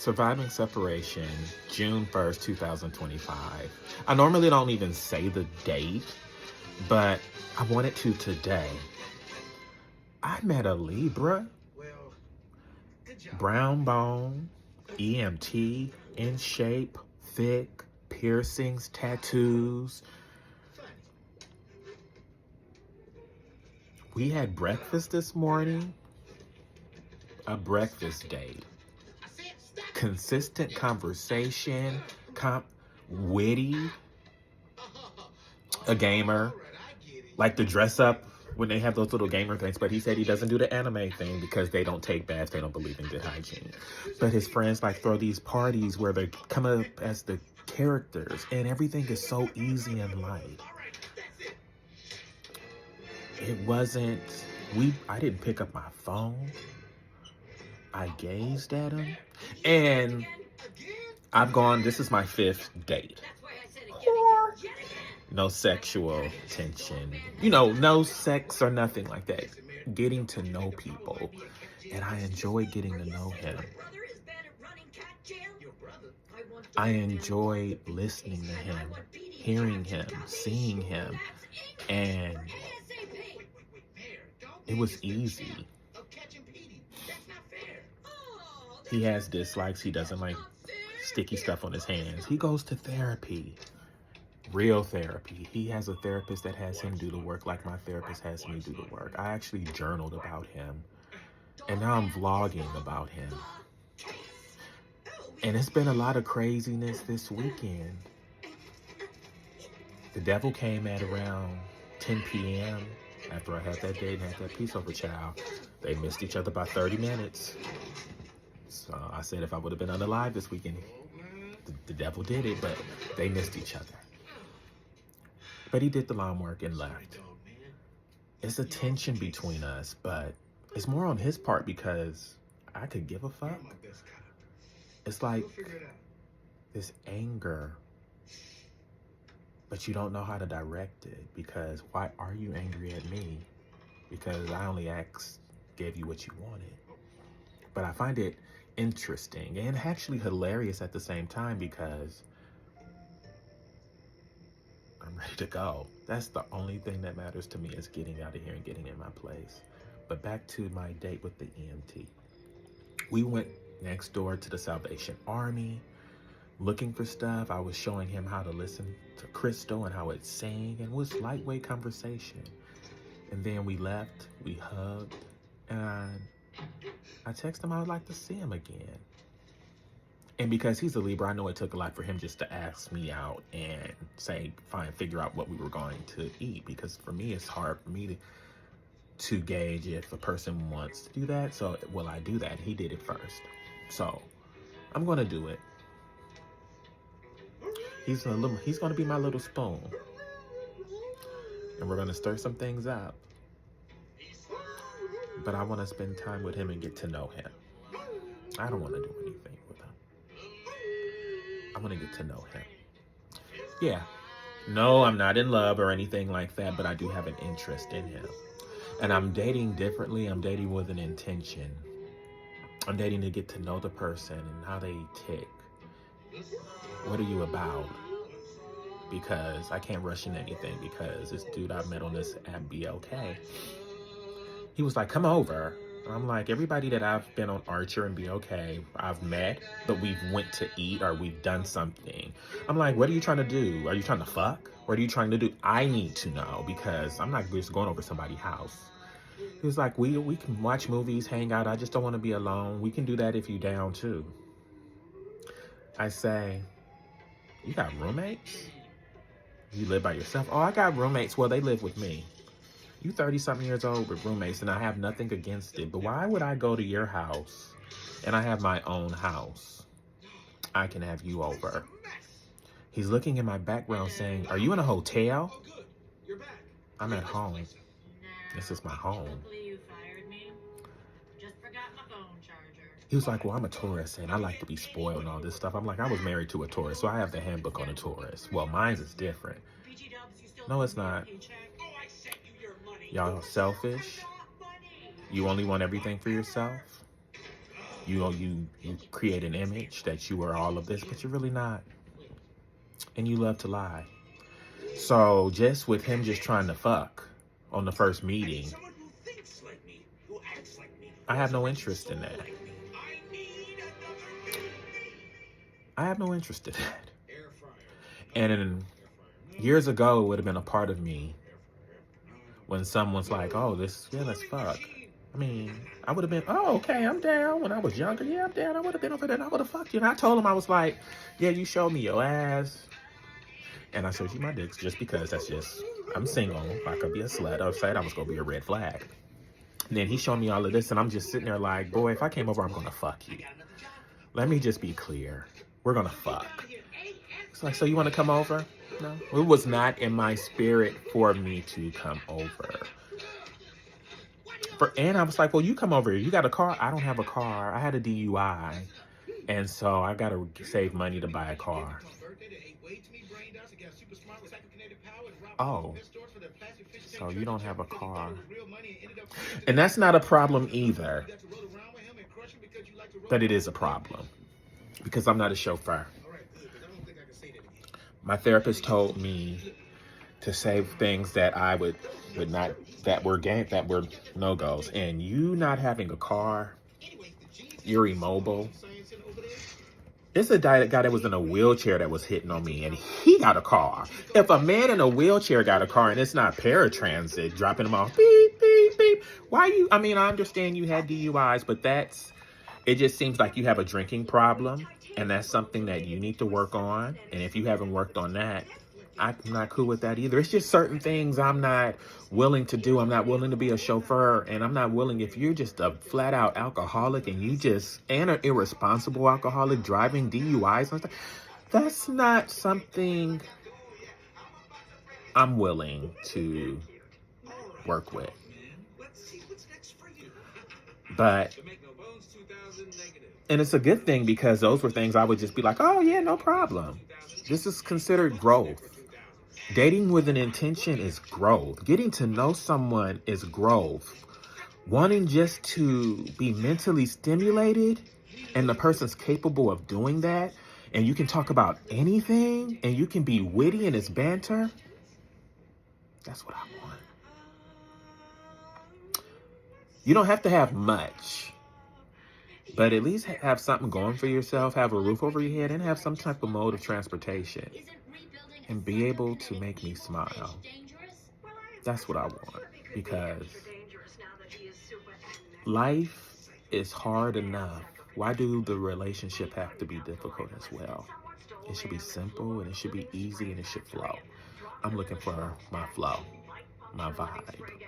Surviving separation, June 1st, 2025. I normally don't even say the date, but I wanted to today. I met a Libra, brown bone, EMT, in shape, thick, piercings, tattoos. We had breakfast this morning, a breakfast date. Consistent conversation, witty, a gamer, like the dress up when they have those little gamer things, but he said he doesn't do the anime thing because they don't take baths, they don't believe in good hygiene. But his friends like throw these parties where they come up as the characters and everything is so easy and light. It wasn't, I didn't pick up my phone. I gazed at him and this is my 5th date. No sexual tension, no sex or nothing like that. Getting to know people, and I enjoy getting to know him. I enjoy listening to him, hearing him, seeing him, and it was easy. He has dislikes. He doesn't like sticky stuff on his hands. He goes to therapy. Real therapy. He has a therapist that has him do the work like my therapist has me do the work. I actually journaled about him. And now I'm vlogging about him. And it's been a lot of craziness this weekend. The devil came at around 10 p.m. after I had that date and had that peace over child. They missed each other by 30 minutes. So I said if I would have been unalive this weekend, the devil did it, but they missed each other. But he did the lawn work and left. It's a tension between us, but it's more on his part because I could give a fuck. It's like this anger, but you don't know how to direct it because why are you angry at me? Because I only gave you what you wanted. But I find it interesting and actually hilarious at the same time because I'm ready to go. That's the only thing that matters to me is getting out of here and getting in my place. But back to my date with the EMT. We went next door to the Salvation Army looking for stuff. I was showing him how to listen to Crystal and how it sang, and it was lightweight conversation. And then we left, we hugged, and I texted him I would like to see him again. And because he's a Libra, I know it took a lot for him just to ask me out and say, fine, figure out what we were going to eat. Because for me, it's hard for me to gauge if a person wants to do that. So will I do that? He did it first. So I'm going to do it. He's going to be my little spoon. And we're going to stir some things up. But I want to spend time with him and get to know him. I don't want to do anything with him. I want to get to know him. Yeah. No, I'm not in love or anything like that, but I do have an interest in him. And I'm dating differently. I'm dating with an intention. I'm dating to get to know the person and how they tick. What are you about? Because I can't rush in anything because this dude I met on this app, BLK, he was like, come over. And I'm like, everybody that I've been on Archer and BLK, I've met, but we've went to eat or we've done something. I'm like, what are you trying to do? Are you trying to fuck? What are you trying to do? I need to know because I'm not just going over somebody's house. He was like, we can watch movies, hang out. I just don't want to be alone. We can do that if you down too. I say, you got roommates? You live by yourself? Oh, I got roommates. Well, they live with me. You 30-something years old with roommates, and I have nothing against it. But why would I go to your house and I have my own house? I can have you over. He's looking in my background saying, are you in a hotel? I'm at home. This is my home. He was like, well, I'm a Taurus and I like to be spoiled and all this stuff. I'm like, I was married to a Taurus, so I have the handbook on a Taurus. Well, mine's is different. No, it's not. Y'all selfish. You only want everything for yourself. You create an image that you are all of this, but you're really not. And you love to lie. So just with him just trying to fuck on the first meeting, I have no interest in that. I have no interest in that. And years ago, it would have been a part of me when someone's like, oh, let's fuck. I mean, I would have been, oh, okay, I'm down. When I was younger, yeah, I'm down. I would have been over there and I would have fucked you. And I told him, I was like, yeah, you showed me your ass. And I showed you my dicks just because I'm single. I could be a slut. I said I was going to be a red flag. And then he showed me all of this and I'm just sitting there like, boy, if I came over, I'm going to fuck you. Let me just be clear. We're going to fuck. It's like, so you want to come over? No. It was not in my spirit for me to come over. And I was like, well, you come over here. You got a car? I don't have a car. I had a DUI. And so I got to save money to buy a car. Oh, so you don't have a car. And that's not a problem either. But it is a problem because I'm not a chauffeur. My therapist told me to say things that I would not, that were no-goes. And you not having a car, you're immobile. This is a guy that was in a wheelchair that was hitting on me, and he got a car. If a man in a wheelchair got a car and it's not paratransit, dropping him off, beep, beep, beep. I understand you had DUIs, but it just seems like you have a drinking problem, and that's something that you need to work on. And if you haven't worked on that, I'm not cool with that either. It's just certain things I'm not willing to do. I'm not willing to be a chauffeur, and I'm not willing, if you're just a flat out alcoholic and an irresponsible alcoholic driving DUIs and stuff, that's not something I'm willing to work with. And it's a good thing because those were things I would just be like, oh yeah, no problem. This is considered growth. Dating with an intention is growth. Getting to know someone is growth. Wanting just to be mentally stimulated and the person's capable of doing that, and you can talk about anything and you can be witty in its banter, that's what I want. You don't have to have much, but at least have something going for yourself, have a roof over your head, and have some type of mode of transportation. And be able to make me smile. That's what I want. Because life is hard enough. Why do the relationship have to be difficult as well? It should be simple, and it should be easy, and it should flow. I'm looking for my flow, my vibe.